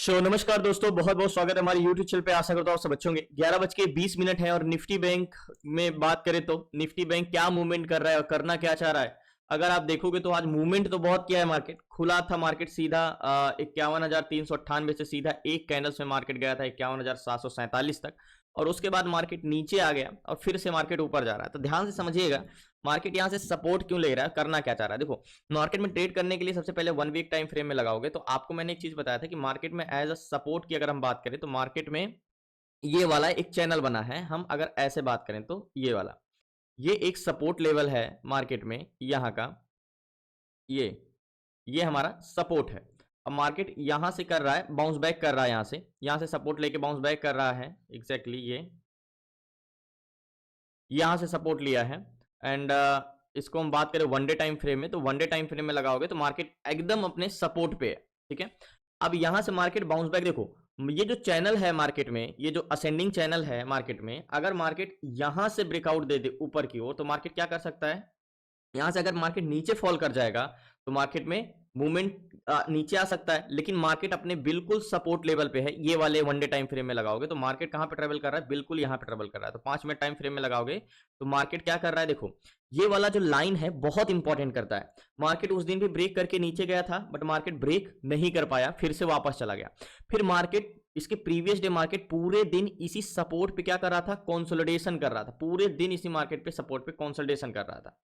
नमस्कार दोस्तों, बहुत बहुत स्वागत है हमारे YouTube चैनल पे। आशा करता हूँ सब अच्छे होंगे। 11:20 है और निफ्टी बैंक में बात करें तो निफ्टी बैंक क्या मूवमेंट कर रहा है और करना क्या चाह रहा है। अगर आप देखोगे तो आज मूवमेंट तो बहुत किया है। मार्केट खुला था, मार्केट सीधा 51,398 से सीधा एक कैंडल्स में मार्केट गया था 51,747 तक, और उसके बाद मार्केट नीचे आ गया और फिर से मार्केट ऊपर जा रहा है। तो ध्यान से समझिएगा मार्केट यहाँ से सपोर्ट क्यों ले रहा है, करना क्या चाह रहा है। देखो, मार्केट में ट्रेड करने के लिए सबसे पहले 1 वीक टाइम फ्रेम में लगाओगे तो आपको मैंने एक चीज बताया था कि मार्केट में एज अ सपोर्ट की अगर हम बात करें तो मार्केट में ये वाला एक चैनल बना है। हम अगर ऐसे बात करें तो ये वाला, ये एक सपोर्ट लेवल है मार्केट में यहाँ का। ये हमारा सपोर्ट है। अब मार्केट यहां से कर रहा है, बाउंस बैक कर रहा है, यहां से सपोर्ट लेके बाउंस बैक कर रहा है। एग्जैक्टली ये यहां से सपोर्ट लिया है। एंड इसको हम बात करें वन डे टाइम फ्रेम में तो वन डे टाइम फ्रेम में लगाओगे तो मार्केट एकदम अपने सपोर्ट पे है। ठीक है, अब यहां से मार्केट बाउंस बैक, देखो ये जो चैनल है मार्केट में, ये जो असेंडिंग चैनल है मार्केट में, अगर मार्केट यहां से ब्रेकआउट दे दे ऊपर की ओर तो मार्केट क्या कर सकता है, यहां से अगर मार्केट नीचे फॉल कर जाएगा तो मार्केट में मूवमेंट नीचे आ सकता है। लेकिन मार्केट अपने बिल्कुल सपोर्ट लेवल पे है। ये वाले वन डे टाइम फ्रेम में लगाओगे तो मार्केट कहां पे ट्रेवल कर रहा है, बिल्कुल यहां पे ट्रेवल कर रहा है। तो 5 मिनट टाइम फ्रेम में लगाओगे तो मार्केट क्या कर रहा है, देखो ये वाला जो लाइन है बहुत इंपॉर्टेंट करता है। मार्केट उस दिन भी ब्रेक करके नीचे गया था बट मार्केट ब्रेक नहीं कर पाया, फिर से वापस चला गया। फिर मार्केट इसके प्रीवियस डे मार्केट पूरे दिन इसी सपोर्ट पे क्या कर रहा था, कंसोलिडेशन कर रहा था। पूरे दिन इसी मार्केट पे सपोर्ट पे कंसोलिडेशन कर रहा था।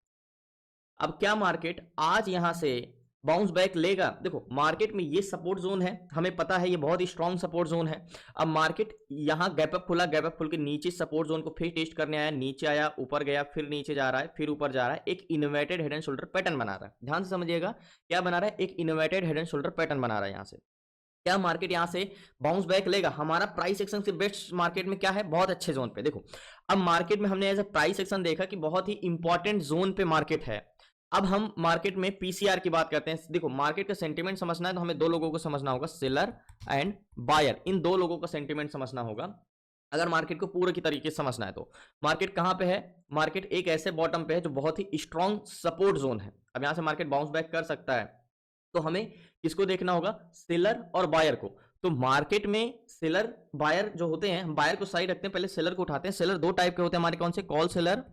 अब क्या मार्केट आज यहां से बाउंस बैक लेगा, देखो मार्केट में ये सपोर्ट जोन है, हमें पता है ये बहुत ही स्ट्रॉन्ग सपोर्ट जोन है। अब मार्केट यहां गैप अप खुला, गैप अप खुल के नीचे सपोर्ट जोन को फिर टेस्ट करने आया, नीचे आया, ऊपर गया, फिर नीचे जा रहा है, फिर ऊपर जा रहा है, एक inverted head and shoulder pattern बना रहा है। ध्यान से समझिएगा क्या बना रहा है, एक inverted head and shoulder pattern बना रहा है। यहां से क्या मार्केट यहां से बाउंस बैक लेगा, हमारा प्राइस एक्शन से बेस्ट मार्केट में क्या है, बहुत अच्छे जोन पे। देखो अब मार्केट में हमने एज अ प्राइस एक्शन देखा कि बहुत ही इंपॉर्टेंट जोन पे मार्केट है। अब हम मार्केट में पीसीआर की बात करते हैं। देखो मार्केट का सेंटीमेंट समझना है तो हमें दो लोगों को समझना होगा, सेलर एंड बायर। इन दो लोगों का सेंटीमेंट समझना होगा अगर मार्केट को पूरे की तरीके से समझना है तो। मार्केट कहां पे है, मार्केट एक ऐसे बॉटम पे है जो बहुत ही स्ट्रॉन्ग सपोर्ट जोन है। अब यहां से मार्केट बाउंस बैक कर सकता है तो हमें किसको देखना होगा, सेलर और बायर को। तो मार्केट में सेलर बायर जो होते हैं, बायर को साइड रखते हैं, पहले सेलर को उठाते हैं। सेलर दो टाइप के होते हैं हमारे, कौन से, कॉल सेलर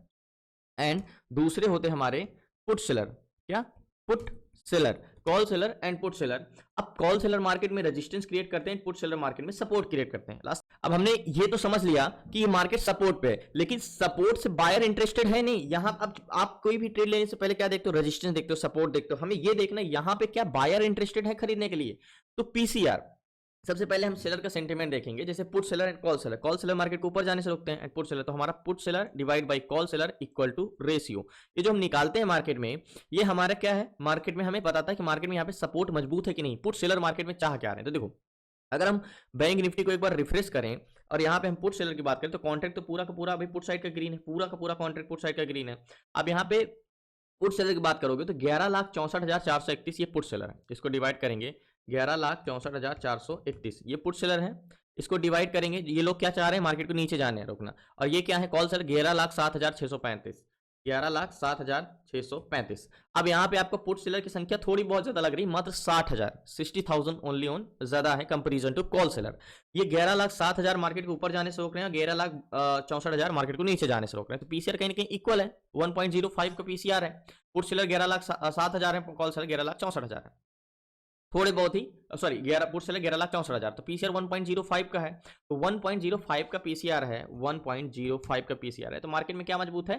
एंड दूसरे होते हैं हमारे पुट सेलर। क्या, put seller, call seller and put seller. अब कॉल सेलर मार्केट में रेजिस्टेंस क्रिएट करते हैं, पुट सेलर मार्केट में सपोर्ट क्रिएट करते हैं। लास्ट अब हमने ये तो समझ लिया कि ये मार्केट सपोर्ट पे है, लेकिन सपोर्ट से बायर इंटरेस्टेड है नहीं। यहां अब आप कोई भी ट्रेड लेने से पहले क्या देखते हो, रेजिस्टेंस देखते हो, सपोर्ट देखते हो। हमें ये देखना है यहां पे क्या बायर इंटरेस्टेड है खरीदने के लिए। तो पीसीआर, सबसे पहले हम सेलर का सेंटीमेंट देखेंगे, जैसे put seller and call seller. Call seller market को ऊपर जाने से रोकते हैं एंड पुट सेलर, तो हमारा put seller divide by call seller equal to ratio. ये जो हम निकालते हैं मार्केट में, ये हमारा क्या है, मार्केट में हमें पता था कि मार्केट में यहाँ पे सपोर्ट मजबूत है कि नहीं, पुट सेलर मार्केट में चाह क्या रहे हैं। तो देखो अगर हम बैंक निफ्टी को एक बार रिफ्रेश करें और यहाँ पे हम पुट सेलर की बात करें तो कॉन्ट्रैक्ट तो पूरा का पूरा अभी पुट साइड का ग्रीन है, पूरा का पूरा कॉन्ट्रैक्ट पुट साइड का ग्रीन है। अब यहाँ पे पुट सेलर की बात करोगे तो 11,64,431 ये पुट सेलर है। इसको डिवाइड करेंगे, 11,64,431 ये पुट सेलर है। इसको डिवाइड करेंगे, ये लोग क्या चाह रहे हैं, मार्केट को नीचे जाने रोकना। और ये क्या है, कॉल सेलर 11,07,635, 11,07,635। अब यहाँ पे आपको पुट सेलर की संख्या थोड़ी बहुत ज्यादा लग रही, मात्र 60,000, 60,000 ओनली ऑन ज्यादा है कंपेरिजन टू कॉल सेलर। ये 11,07,000 मार्केट को ऊपर जाने से रोक रहे हैं, 11,64,000 मार्केट को नीचे जाने से रोक रहे हैं। तो पीसीआर कहीं ना कहीं इक्वल है, 1.05 का पीसीआर है। पुट सेलर 11,07,000 है, कॉल सेलर 11,64,000 है। थोड़े बहुत ही, सॉरी 11 पुट सेलर 11,64,000, तो पीसीआर 1.05 का है। तो 1.05 का पीसीआर है, 1.05 का पीसीआर है। तो मार्केट में क्या मजबूत है,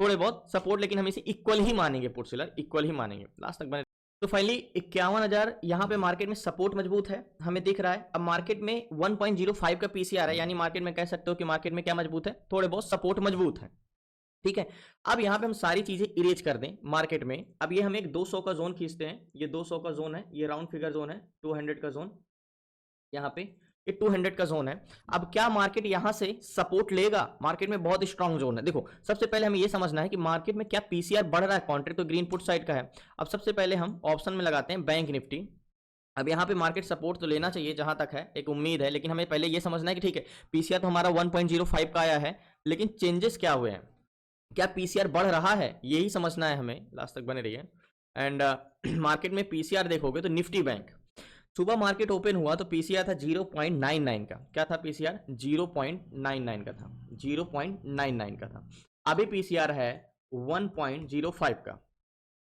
थोड़े बहुत सपोर्ट, लेकिन हम इसे इक्वल ही मानेंगे, पुट सेलर इक्वल ही मानेंगे लास्ट तक बने। तो फाइनली 51,000 यहाँ पे मार्केट में सपोर्ट मजबूत है, हमें दिख रहा है। अब मार्केट में 1.05 का पीसीआर है, यानी मार्केट में कह सकते हो कि मार्केट में क्या मजबूत है, थोड़े बहुत सपोर्ट मजबूत है। ठीक है, अब यहां पे हम सारी चीजें इरेज कर दें मार्केट में। अब ये हम एक 200 का जोन खींचते हैं, ये 200 का जोन है, ये राउंड फिगर जोन है, 200 का जोन, यहाँ पे ये 200 का जोन है। अब क्या मार्केट यहां से सपोर्ट लेगा, मार्केट में बहुत स्ट्रॉन्ग जोन है। देखो सबसे पहले हमें यह समझना है कि मार्केट में क्या पीसीआर बढ़ रहा है, कॉन्ट्रैक्ट तो ग्रीन पुट साइड का है। अब सबसे पहले हम ऑप्शन में लगाते हैं बैंक निफ्टी। अब यहाँ पे मार्केट सपोर्ट तो लेना चाहिए जहां तक है, एक उम्मीद है, लेकिन हमें पहले यह समझना है कि ठीक है पीसीआर तो हमारा 1.05 का आया है, लेकिन चेंजेस क्या हुए हैं, क्या पीसीआर बढ़ रहा है, यही समझना है हमें। लास्ट तक बने रहिए। एंड मार्केट में पीसीआर देखोगे तो निफ्टी बैंक सुबह मार्केट ओपन हुआ तो पीसीआर था 0.99 का। क्या था पीसीआर? 0.99 का था, 0.99 का था। अभी पीसीआर है 1.05 का।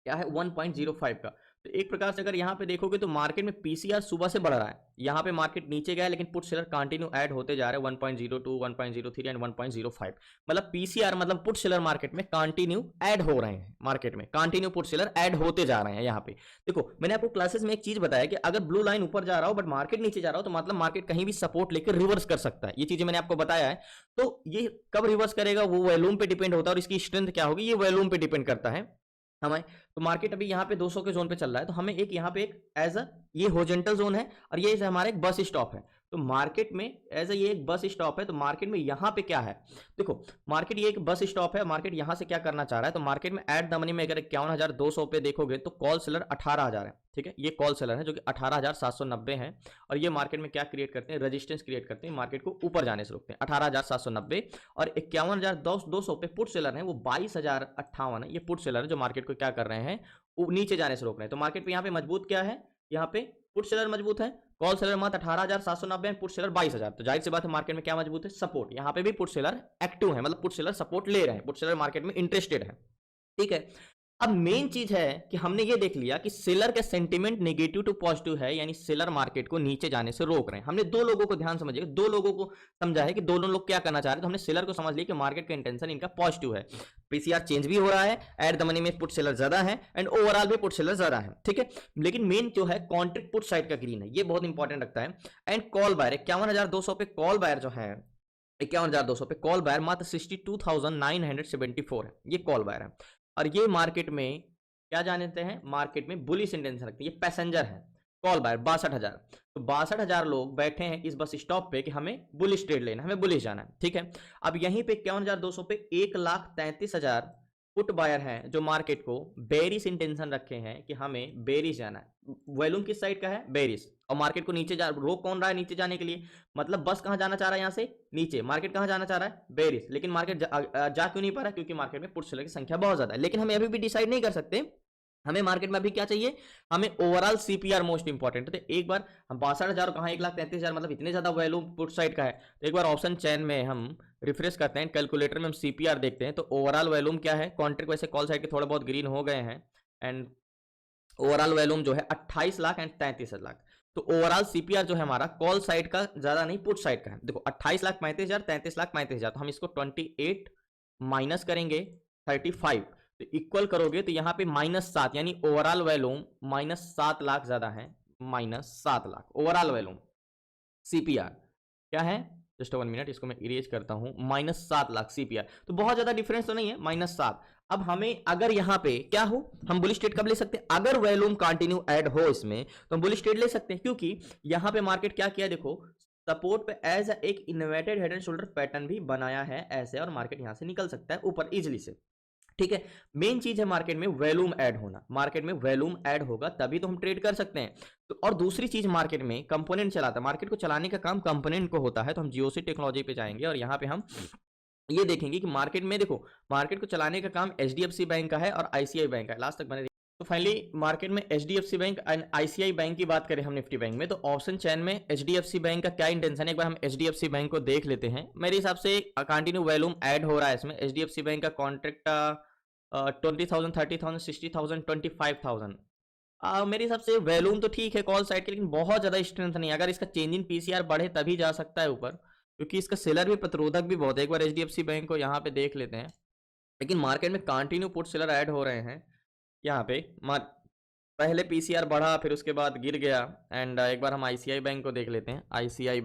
क्या है? 1.05 का। तो एक प्रकार से अगर यहाँ पे देखोगे तो मार्केट में पीसीआर सुबह से बढ़ रहा है। यहाँ पे मार्केट नीचे गया है लेकिन पुट सेलर कंटिन्यू ऐड होते जा रहे हैं 1.02, 1.03 एंड 1.05। मतलब पीसीआर मतलब पुट सेलर मार्केट में कंटिन्यू ऐड हो रहे हैं, मार्केट में कंटिन्यू पुट सेलर ऐड होते जा रहे हैं। यहाँ पे देखो मैंने आपको क्लासेस में एक चीज बताया कि अगर ब्लू लाइन ऊपर जा रहा हो बट मार्केट नीचे जा रहा हो तो मतलब मार्केट कहीं भी सपोर्ट लेकर रिवर्स कर सकता है। ये चीजें मैंने आपको बताया है। तो ये कब रिवर्स करेगा वो वॉल्यूम पे डिपेंड होता है और इसकी स्ट्रेंथ क्या होगी ये वॉल्यूम पे डिपेंड करता है हमें। तो मार्केट अभी यहाँ पे 200 के जोन पे चल रहा है तो हमें एक यहाँ पे एक एज अ ये हॉरिजॉन्टल जोन है और ये हमारा एक बस स्टॉप है। तो मार्केट में एज ये एक बस स्टॉप है। तो मार्केट में यहाँ पे क्या है? देखो मार्केट ये एक बस स्टॉप है। मार्केट यहाँ से क्या करना चाह रहा है? तो मार्केट में एट द मनी में अगर 51,200 पे देखोगे तो कॉल सेलर 18,000 है। ठीक है, ये कॉल सेलर है जो कि 18,790 है और ये मार्केट में क्या क्रिएट करते हैं? रेजिस्टेंस क्रिएट करते हैं, मार्केट को ऊपर जाने से रोकते हैं। 18,790 और 51,200 पे पुट सेलर है वो 22,058 है। ये पुट सेलर है जो मार्केट को क्या कर रहे हैं? नीचे जाने से रोक रहे हैं। तो मार्केट पे यहाँ पे मजबूत क्या है? यहाँ पे पुट सेलर मजबूत है। कॉल सेलर मात्र 18,790 है, पुट सेलर 22,000। तो जाहिर सी बात है मार्केट में क्या मजबूत है? सपोर्ट। यहाँ पे भी पुट सेलर एक्टिव है, मतलब पुट सेलर सपोर्ट ले रहे हैं, पुट सेलर मार्केट में इंटरेस्टेड है। ठीक है, अब मेन चीज है कि हमने ये देख लिया कि सेलर का सेंटीमेंट नेगेटिव टू पॉजिटिव है, यानी सेलर मार्केट को नीचे जाने से रोक रहे हैं। हमने दो लोगों को ध्यान समझिए, दो लोगों को समझा है कि दोनों लोग क्या करना चाह रहे हैं। तो हमने सेलर को समझ लिया कि मार्केट का इंटेंशन इनका पॉजिटिव है, पीसीआर चेंज भी हो रहा है, एट द मनी में पुट सेलर ज्यादा है एंड ओवरऑल भी पुट सेलर ज्यादा है। ठीक है, लेकिन मेन जो है कॉन्ट्रैक्ट पुट साइड का ग्रीन है, ये बहुत इंपॉर्टेंट रखता है। एंड कॉल बायर 51,200 पे कॉल बायर जो है 51,200 पे कॉल बायर मात्र 62,974 है, ये कॉल बायर है। और ये मार्केट में क्या जानते हैं? मार्केट में बुलिश इंटेंशन रखते हैं, ये पैसेंजर है। Call buyer 62,000। तो 62,000 लोग बैठे हैं इस बस स्टॉप पे कि हमें बुलिश ट्रेड लेना है, हमें बुलिश जाना है। ठीक है, अब यहीं पे 51,200 पे 1,33,000 पुट बायर हैं जो मार्केट को बेरिश इंटेंशन रखे हैं कि हमें बेरिश जाना है। वॉल्यूम किस साइड का है? बेरिश। और मार्केट को नीचे जा रोक कौन रहा है नीचे जाने के लिए? मतलब बस कहां जाना चाह रहा है? यहां से नीचे। मार्केट कहां जाना चाह रहा है? बेरिश। लेकिन मार्केट जा क्यों नहीं पा रहा? क्योंकि मार्केट में पुट सेलर की संख्या बहुत ज्यादा है। लेकिन हम अभी भी डिसाइड नहीं कर सकते हमें मार्केट में अभी क्या चाहिए। हमें ओवरऑल सीपीआर मोस्ट इंपॉर्टेंट है। तो एक बार हम 62,000 कहां 1,33,000 मतलब इतने ज्यादा वैल्यू पुट साइड का है। तो एक बार ऑप्शन चेन में हम रिफ्रेश करते हैं, कैलकुलेटर में हम सीपीआर देखते हैं तो ओवरऑल वैल्यूम क्या है। कॉन्ट्रैक्ट वैसे कॉल साइड के थोड़े बहुत ग्रीन हो गए हैं एंड ओवरऑल वैल्यूम जो है 28 लाख एंड 33 लाख। तो ओवरऑल सीपीआर जो है हमारा कॉल साइड का ज्यादा नहीं पुट साइड का है। देखो 28,35,000 33,35,000 तो हम इसको 28 माइनस करेंगे 35 तो इक्वल करोगे तो यहाँ पे -7 यानी ओवरऑल वैल्यूम -7 लाख ज्यादा है, -7 लाख ओवरऑल वैल्यूम सीपीआर क्या है। जस्ट 1 मिनट इसको मैं इरेज करता हूं। -7 लाख सीपीआर तो बहुत ज्यादा डिफरेंस तो नहीं है, -7। अब हमें अगर यहाँ पे क्या हो हम बुलिश ट्रेड कब ले सकते हैं? अगर वैल्यूम कंटिन्यू ऐड हो इसमें तो हम बुलिश ट्रेड ले सकते हैं, क्योंकि यहाँ पे मार्केट क्या किया देखो सपोर्ट पे एज एक inverted head and shoulder pattern भी बनाया है ऐसे और मार्केट यहां से निकल सकता है ऊपर इजिली से। ठीक है, मेन चीज है मार्केट में वैल्यूम ऐड होना। मार्केट में वैल्यूम ऐड होगा तभी तो हम ट्रेड कर सकते हैं। तो और दूसरी चीज मार्केट में कंपोनेंट चलाता है, मार्केट को चलाने का काम कंपोनेंट को होता है। तो हम जीओसी टेक्नोलॉजी पे जाएंगे और यहाँ पे हम ये देखेंगे कि मार्केट में देखो मार्केट को चलाने का काम एचडीएफसी बैंक का है और आईसीआई बैंक का है। लास्ट तक बने। तो फाइनली मार्केट में HDFC bank and ICI bank की बात करें हम निफ्टी बैंक में तो ऑप्शन चेन में एचडीएफसी बैंक का क्या इंटेंशन है एक बार हम एचडीएफसी बैंक को देख लेते हैं। मेरे हिसाब से कंटिन्यू वैल्यूम ऐड हो रहा है इसमें। एचडीएफसी बैंक का कॉन्ट्रैक्ट 20,000 30,000 60,000 25,000 मेरे हिसाब से वैल्यूम तो ठीक है कॉल साइड के, लेकिन बहुत ज्यादा स्ट्रेंथ नहीं। अगर इसका चेंज इन पीसीआर बढ़े तभी जा सकता है ऊपर, क्योंकि इसका सेलर भी प्रतिरोधक भी बहुत है। एक बार एचडीएफसी बैंक को यहाँ पे देख लेते हैं, लेकिन मार्केट में कंटिन्यू पुट सेलर ऐड हो रहे हैं। यहाँ पे पहले पीसीआर बढ़ा फिर उसके बाद गिर गया। एंड एक बार हम आईसीआई बैंक को देख लेते हैं। आईसीआई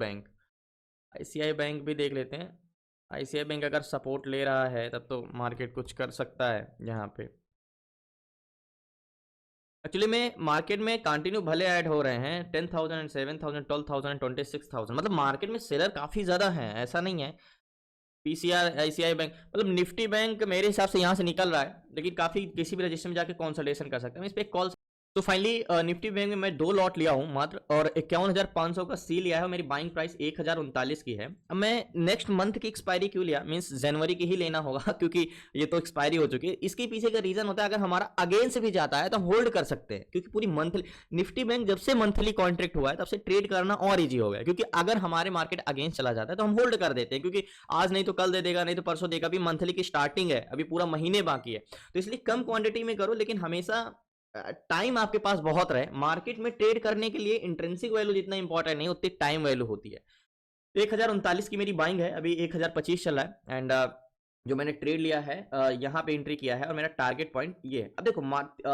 बैंक भी देख लेते हैं। आईसीआई बैंक अगर सपोर्ट ले रहा है तब तो मार्केट कुछ कर सकता है। यहाँ पे एक्चुअली में मार्केट में कंटिन्यू भले ऐड हो रहे हैं 10,000 7,000 12,000 26,000 मतलब मार्केट में सेलर काफी ज्यादा है, ऐसा नहीं है। पीसीआर आईसीआई बैंक मतलब निफ्टी बैंक मेरे हिसाब से यहाँ से निकल रहा है, लेकिन काफी किसी भी रजिस्टर में जाके कंसल्टेशन कर सकते हैं। इस पे कॉल तो फाइनली निफ्टी बैंक में मैं 2 लॉट लिया हूं मात्र, और 51,500 का सी लिया है, और मेरी बाइंग प्राइस 1039 की है। अब मैं नेक्स्ट मंथ की एक्सपायरी क्यों लिया, मींस जनवरी की ही लेना होगा क्योंकि ये तो एक्सपायरी हो चुकी है। इसके पीछे का रीजन होता है, अगर हमारा अगेन से भी जाता है तो हम होल्ड कर सकते हैं, क्योंकि पूरी मंथली निफ्टी बैंक जब से मंथली कॉन्ट्रैक्ट हुआ है तब से ट्रेड करना और ईजी हो गया, क्योंकि अगर हमारे मार्केट अगेंस्ट चला जाता है तो हम होल्ड कर देते हैं, क्योंकि आज नहीं तो कल दे देगा, नहीं तो परसों देगा। अभी मंथली की स्टार्टिंग है, अभी पूरा महीने बाकी है, तो इसलिए कम क्वांटिटी में करो, लेकिन हमेशा टाइम आपके पास बहुत रहे। मार्केट में ट्रेड करने के लिए इंट्रिंसिक वैल्यू जितना इंपॉर्टेंट नहीं, उतनी टाइम वैल्यू होती है। 1039 की मेरी बाइंग है, अभी 1025 चल रहा है, एंड जो मैंने ट्रेड लिया है यहाँ पे एंट्री किया है, और मेरा टारगेट पॉइंट ये है। अब देखो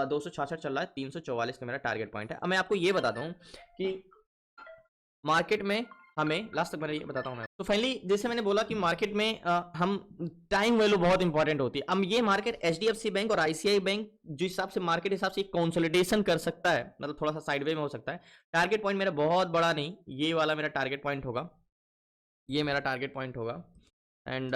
266 चल रहा है, 344 का मेरा टारगेट पॉइंट है। अब मैं आपको ये बताता हूँ कि मार्केट में हमें लास्ट तक ये बताता हूँ मैं। तो फाइनली जैसे मैंने बोला कि मार्केट में हम टाइम वैल्यू बहुत इंपॉर्टेंट होती है। अब ये मार्केट एचडीएफसी बैंक और आईसीआई बैंक जिस हिसाब से मार्केट हिसाब से कंसोलिडेशन कर सकता है, मतलब थोड़ा सा साइडवे में हो सकता है। टारगेट पॉइंट मेरा बहुत बड़ा नहीं, ये वाला मेरा टारगेट पॉइंट होगा, ये मेरा टारगेट पॉइंट होगा, एंड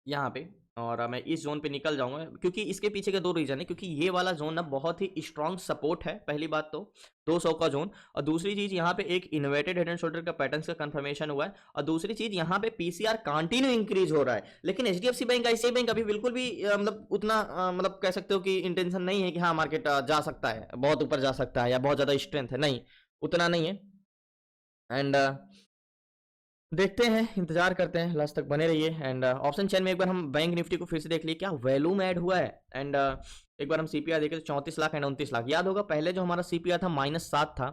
यहाँ पे, और मैं इस जोन पे निकल जाऊंगा, क्योंकि इसके पीछे के 2 रीजन है। क्योंकि ये वाला जोन ना बहुत ही स्ट्रॉन्ग सपोर्ट है, पहली बात तो 200 का जोन, और दूसरी चीज यहाँ पे एक इन्वर्टेड हेड एंड शोल्डर का पैटर्न का कंफर्मेशन हुआ है, और दूसरी चीज यहाँ पे पीसीआर कंटिन्यू इंक्रीज हो रहा है। लेकिन एचडीएफसी बैंक आईसीआई बैंक अभी बिल्कुल भी मतलब उतना मतलब कह सकते हो कि इंटेंशन नहीं है कि हाँ मार्केट जा सकता है, बहुत ऊपर जा सकता है या बहुत ज्यादा स्ट्रेंथ है, नहीं उतना नहीं है। एंड देखते हैं, इंतजार करते हैं, लास्ट तक बने रहिए। एंड ऑप्शन चेन में एक बार हम बैंक निफ्टी को फिर से देख लिए, क्या वैल्यूम ऐड हुआ है। एंड एक बार हम सीपीआर देखें तो 34 लाख एंड 29 लाख। याद होगा पहले जो हमारा सीपीआर था -7 था,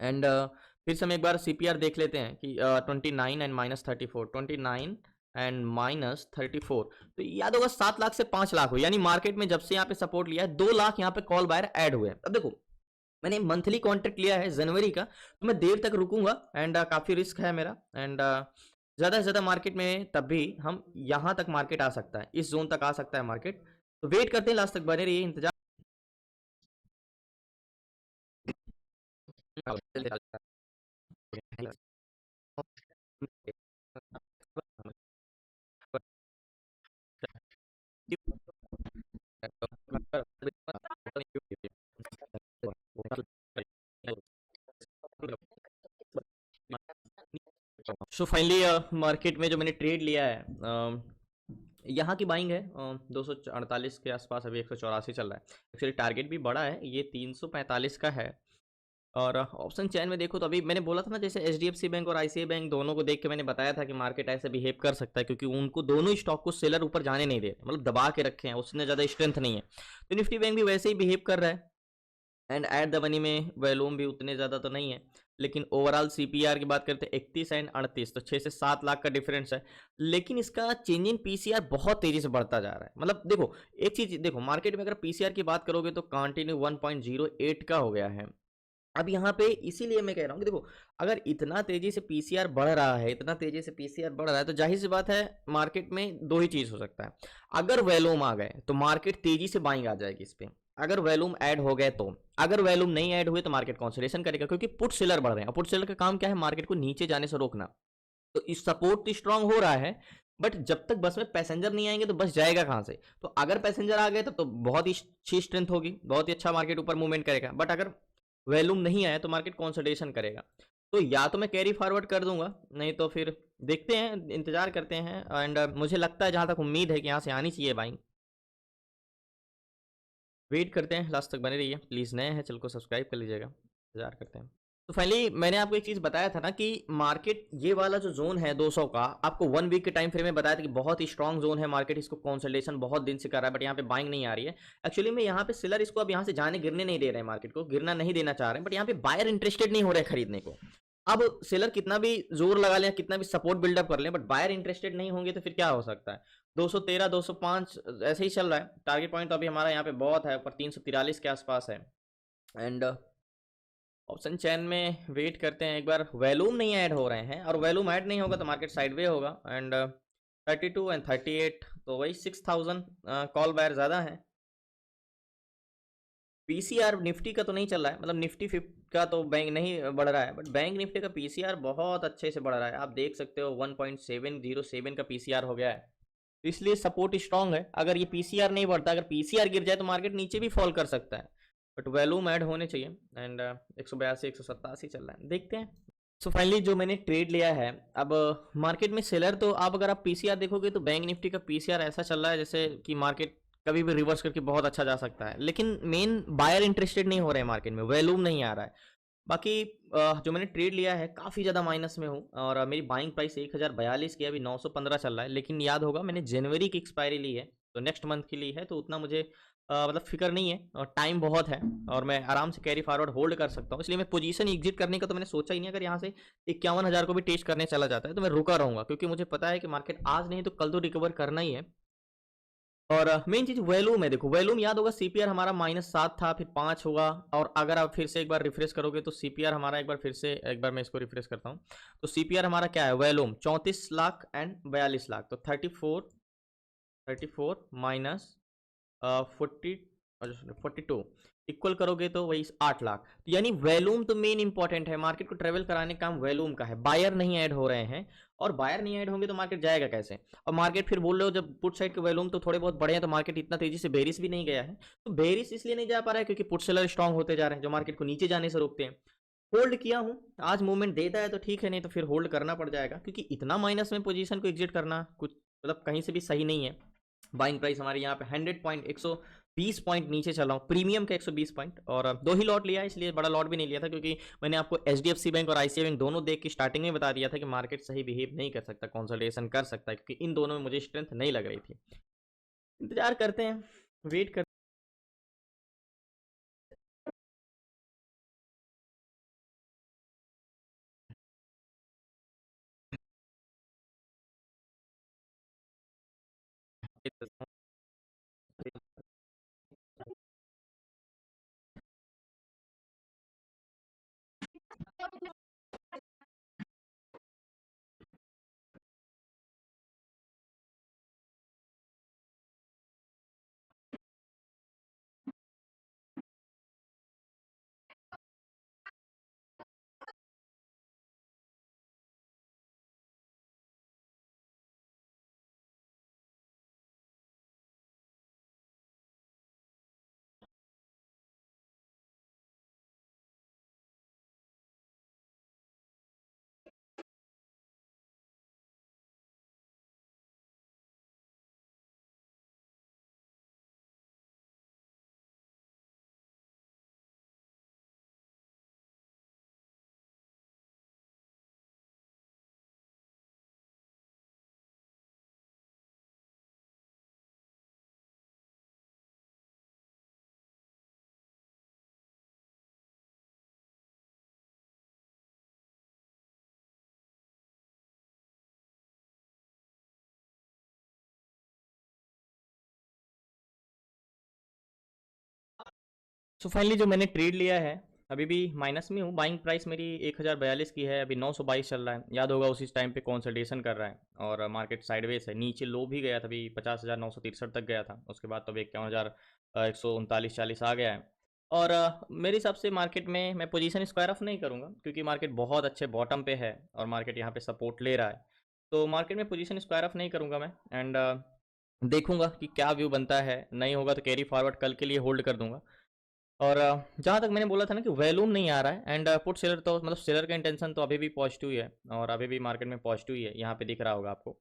एंड फिर से हम एक बार सीपीआर देख लेते हैं कि 29 एंड -34, 29 एंड -34, तो याद होगा 7 लाख से 5 लाख हो, यानी मार्केट में जब से यहाँ पे सपोर्ट लिया है 2 लाख यहाँ पे कॉल बायर ऐड हुए। अब देखो मैंने मंथली कॉन्ट्रैक्ट लिया है जनवरी का, तो मैं देर तक रुकूंगा, एंड काफ़ी रिस्क है मेरा, एंड ज़्यादा से ज़्यादा मार्केट में तब भी हम यहाँ तक मार्केट आ सकता है, इस जोन तक आ सकता है मार्केट। तो वेट करते हैं, लास्ट तक बने रहिए, इंतजार। सो फाइनली मार्केट में जो मैंने ट्रेड लिया है, यहाँ की बाइंग है 248 के आसपास, अभी 184 चल रहा है। एक्चुअली टारगेट भी बड़ा है, ये 345 का है। और ऑप्शन चैन में देखो तो अभी मैंने बोला था ना, जैसे एचडीएफसी बैंक और आईसीआई बैंक दोनों को देख के मैंने बताया था कि मार्केट ऐसे बिहेव कर सकता है, क्योंकि उनको दोनों स्टॉक को सेलर ऊपर जाने नहीं दे रहे, मतलब दबा के रखे हैं, उसने ज़्यादा स्ट्रेंथ नहीं है। तो निफ्टी बैंक भी वैसे ही बिहेव कर रहा है, एंड एट द मनी में वैल्यूम भी उतने ज़्यादा तो नहीं है। लेकिन ओवरऑल सीपीआर की बात करते हैं 31 एंड 38, तो 6 से 7 लाख का डिफरेंस है। लेकिन इसका चेंज इन पीसीआर बहुत तेजी से बढ़ता जा रहा है। मतलब देखो एक चीज देखो, मार्केट में अगर पीसीआर की बात करोगे तो कंटिन्यू 1.08 का हो गया है। अब यहाँ पे इसीलिए मैं कह रहा हूँ कि देखो अगर इतना तेजी से पीसीआर बढ़ रहा है, इतना तेजी से पीसीआर बढ़ रहा है, तो जाहिर सी बात है मार्केट में 2 ही चीज हो सकता है। अगर वैल्यूम आ गए तो मार्केट तेजी से बाइंग आ जाएगी इस पे, अगर वैल्यूम ऐड हो गए तो। अगर वैल्यूम नहीं ऐड हुए तो मार्केट कंसोलिडेशन करेगा, क्योंकि पुट सेलर बढ़ रहे हैं, और पुट सेलर का काम क्या है, मार्केट को नीचे जाने से रोकना। तो इस सपोर्ट तो स्ट्रांग हो रहा है, बट जब तक बस में पैसेंजर नहीं आएंगे तो बस जाएगा कहां से। तो अगर पैसेंजर आ गए तो बहुत ही अच्छी स्ट्रेंथ होगी, बहुत ही अच्छा मार्केट ऊपर मूवमेंट करेगा। बट अगर वैल्यूम नहीं आया तो मार्केट कंसोलिडेशन करेगा। तो या तो मैं कैरी फॉरवर्ड कर दूंगा, नहीं तो फिर देखते हैं, इंतजार करते हैं। एंड मुझे लगता है, जहां तक उम्मीद है कि यहाँ से आनी चाहिए बाइंग। वेट करते हैं, लास्ट तक बने रहिए प्लीज़। नए हैं चैनल को सब्सक्राइब कर लीजिएगा, इंतजार करते हैं। तो फाइनली मैंने आपको एक चीज़ बताया था ना कि मार्केट ये वाला जो जोन है 200 का, आपको 1 वीक के टाइम फ्रेम में बताया था कि बहुत ही स्ट्रॉन्ग जोन है, मार्केट इसको कंसोलिडेशन बहुत दिन से कर रहा है, बट यहाँ पे बाइंग नहीं आ रही है। एक्चुअली में यहाँ पे सेलर इसको अब यहाँ से जाने गिरने नहीं दे रहे हैं, मार्केट को गिरना नहीं देना चाह रहे हैं, बट यहाँ पे बायर इंटरेस्टेड नहीं हो रहे खरीदने को। अब सेलर कितना भी जोर लगा लें, कितना भी सपोर्ट बिल्डअप कर लें, बट बायर इंटरेस्टेड नहीं होंगे तो फिर क्या हो सकता है। 213 205 ऐसे ही चल रहा है। टारगेट पॉइंट तो अभी हमारा यहाँ पे बहुत है, ऊपर 343 के आसपास है। एंड ऑप्शन चैन में वेट करते हैं, एक बार वैल्यूम नहीं ऐड हो रहे हैं, और वैल्यूम ऐड नहीं होगा तो मार्केट साइडवे होगा। एंड 32 एंड 38, तो वही 6000 कॉल बायर ज़्यादा है। पीसीआर निफ्टी का तो नहीं चल रहा है, मतलब निफ्टी 50 का तो बैंक नहीं बढ़ रहा है, बट बैंक निफ्टी का पीसीआर बहुत अच्छे से बढ़ रहा है। आप देख सकते हो 1.707 का पीसीआर हो गया है, तो इसलिए सपोर्ट स्ट्रांग है। अगर ये पीसीआर नहीं बढ़ता, अगर पीसीआर गिर जाए तो मार्केट नीचे भी फॉल कर सकता है। बट वॉल्यूम ऐड होने चाहिए। एंड 182 187 चल रहा है, देखते हैं। सो फाइनली जो मैंने ट्रेड लिया है, अब मार्केट में सेलर तो आप अगर आप पीसीआर देखोगे तो बैंक निफ्टी का पीसीआर ऐसा चल रहा है जैसे कि मार्केट कभी भी रिवर्स करके बहुत अच्छा जा सकता है, लेकिन मेन बायर इंटरेस्टेड नहीं हो रहे हैं मार्केट में, वॉल्यूम नहीं आ रहा है। बाकी जो मैंने ट्रेड लिया है काफ़ी ज़्यादा माइनस में हूँ, और मेरी बाइंग प्राइस 1042 की है, अभी 915 चल रहा है। लेकिन याद होगा मैंने जनवरी की एक्सपायरी ली है, तो नेक्स्ट मंथ की ली है, तो उतना मुझे मतलब फिक्र नहीं है, और टाइम बहुत है, और मैं आराम से कैरी फॉरवर्ड होल्ड कर सकता हूँ। इसलिए मैं पोजीशन एग्जिट करने का तो मैंने सोचा ही नहीं। अगर यहाँ से 51,000 को भी टेस्ट करने चला जाता है तो मैं रुका रहूँगा, क्योंकि मुझे पता है कि मार्केट आज नहीं तो कल तो रिकवर करना ही है। और मेन चीज वॉल्यूम है, देखो वॉल्यूम याद होगा सीपीआर हमारा -7 था, फिर 5 हुआ, और अगर आप फिर से एक बार रिफ्रेश करोगे तो सीपीआर हमारा एक बार फिर से, एक बार मैं इसको रिफ्रेश करता हूँ, तो सीपीआर हमारा क्या है, वॉल्यूम 34 लाख एंड 42 लाख, तो 34 माइनस 42 इक्वल करोगे तो वही 8 लाख। तो यानी वॉल्यूम तो मेन इंपॉर्टेंट है, मार्केट को ट्रेवल कराने का काम वॉल्यूम का है। बायर नहीं ऐड हो रहे हैं, और बायर नहीं ऐड होंगे तो मार्केट जाएगा कैसे। और मार्केट फिर बोल रहे हो जब पुट साइड के वॉल्यूम तो थोड़े बहुत बढ़े हैं, तो मार्केट इतना तेजी से बेरिस भी नहीं गया है। तो बेरिस इसलिए नहीं जा पा रहा है क्योंकि पुट सेलर स्ट्रांग होते जा रहे हैं, जो मार्केट को नीचे जाने से रोकते हैं। होल्ड किया हूँ, आज मूवमेंट देता है तो ठीक है, नहीं तो फिर होल्ड करना पड़ जाएगा, क्योंकि इतना माइनस में पोजीशन को एग्जिट करना कुछ मतलब कहीं से भी सही नहीं है। बाइंग प्राइस हमारे यहाँ पे 100 पॉइंट 120 पॉइंट नीचे चल रहा हूँ, प्रीमियम का 120 पॉइंट, और 2 ही लॉट लिया है, इसलिए बड़ा लॉट भी नहीं लिया था, क्योंकि मैंने आपको एचडीएफसी बैंक और आईसीआई बैंक दोनों देख के स्टार्टिंग में बता दिया था कि मार्केट सही बिहेव नहीं कर सकता, कंसोलिडेशन कर सकता है, क्योंकि इन दोनों में मुझे स्ट्रेंथ नहीं लग रही थी। इंतजार करते हैं, वेट करते हैं। सो फाइनली जो मैंने ट्रेड लिया है, अभी भी माइनस में हूँ। बाइंग प्राइस मेरी 1042 की है, अभी 922 चल रहा है। याद होगा उसी टाइम पे कंसोलिडेशन कर रहा है, और मार्केट साइडवेज है, नीचे लो भी गया था, अभी 50,963 तक गया था, उसके बाद तो अभी 51,139-40 आ गया है। और मेरे हिसाब से मार्केट में मैं पोजीशन स्क्वायर ऑफ नहीं करूँगा, क्योंकि मार्केट बहुत अच्छे बॉटम पे है, और मार्केट यहाँ पे सपोर्ट ले रहा है, तो मार्केट में पोजीशन स्क्वायर ऑफ नहीं करूँगा मैं। एंड देखूंगा कि क्या व्यू बनता है, नहीं होगा तो कैरी फॉरवर्ड कल के लिए होल्ड कर दूंगा। और जहाँ तक मैंने बोला था ना कि वॉल्यूम नहीं आ रहा है, एंड पुट सेलर तो मतलब सेलर का इंटेंशन तो अभी भी पॉजिटिव ही है, और अभी भी मार्केट में पॉजिटिव ही है, यहाँ पे दिख रहा होगा आपको।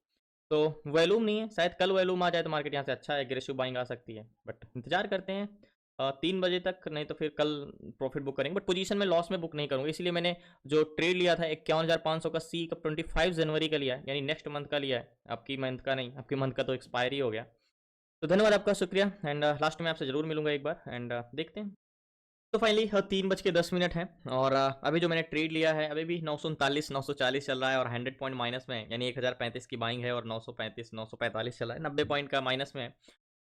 तो वॉल्यूम नहीं है, शायद कल वॉल्यूम आ जाए तो मार्केट यहाँ से अच्छा एग्रेसिव बाइंग आ सकती है, बट इंतजार करते हैं 3 बजे तक, नहीं तो फिर कल प्रॉफिट बुक करेंगे। बट पोजीशन में लॉस में बुक नहीं करूँगा, इसलिए मैंने जो ट्रेड लिया था 51,500 का सी कप 25 जनवरी का लिया है, यानी नेक्स्ट मंथ का लिया है, आपकी मंथ का नहीं, आपकी मंथ का तो एक्सपायरी हो गया। तो धन्यवाद आपका, शुक्रिया। एंड लास्ट में आपसे जरूर मिलूंगा एक बार, एंड देखते हैं। तो फाइनली 3:10 है, और अभी जो मैंने ट्रेड लिया है अभी भी 939 940 चल रहा है, और 100 पॉइंट माइनस में है, यानी 1035 की बाइंग है, और 935 945 चल रहा है, 90 पॉइंट का माइनस में है।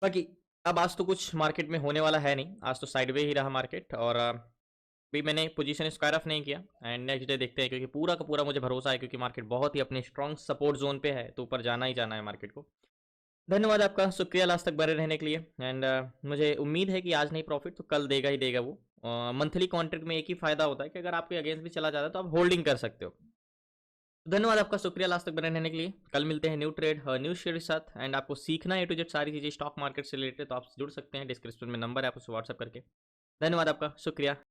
बाकी अब आज तो कुछ मार्केट में होने वाला है नहीं, आज तो साइडवे ही रहा मार्केट, और अभी मैंने पोजीशन स्क्वायर ऑफ नहीं किया, एंड नेक्स्ट डे देखते हैं, क्योंकि पूरा का पूरा मुझे भरोसा है, क्योंकि मार्केट बहुत ही अपने स्ट्रॉन्ग सपोर्ट जोन पे है, तो ऊपर जाना ही जाना है मार्केट को। धन्यवाद आपका, शुक्रिया लास्ट तक बने रहने के लिए। एंड मुझे उम्मीद है कि आज नहीं प्रॉफिट तो कल देगा ही देगा वो। मंथली कॉन्ट्रैक्ट में एक ही फायदा होता है कि अगर आपके अगेंस्ट भी चला जाता है तो आप होल्डिंग कर सकते हो। तो धन्यवाद आपका, शुक्रिया लास्ट तक बने रहने के लिए। कल मिलते हैं न्यू ट्रेड न्यू शेयर के साथ, एंड आपको सीखना है A to Z सारी चीज़ें स्टॉक मार्केट से रिलेटेड, तो आप जुड़ सकते हैं, डिस्क्रिप्शन में नंबर है, आप उसे व्हाट्सअप करके धन्यवाद आपका, शुक्रिया।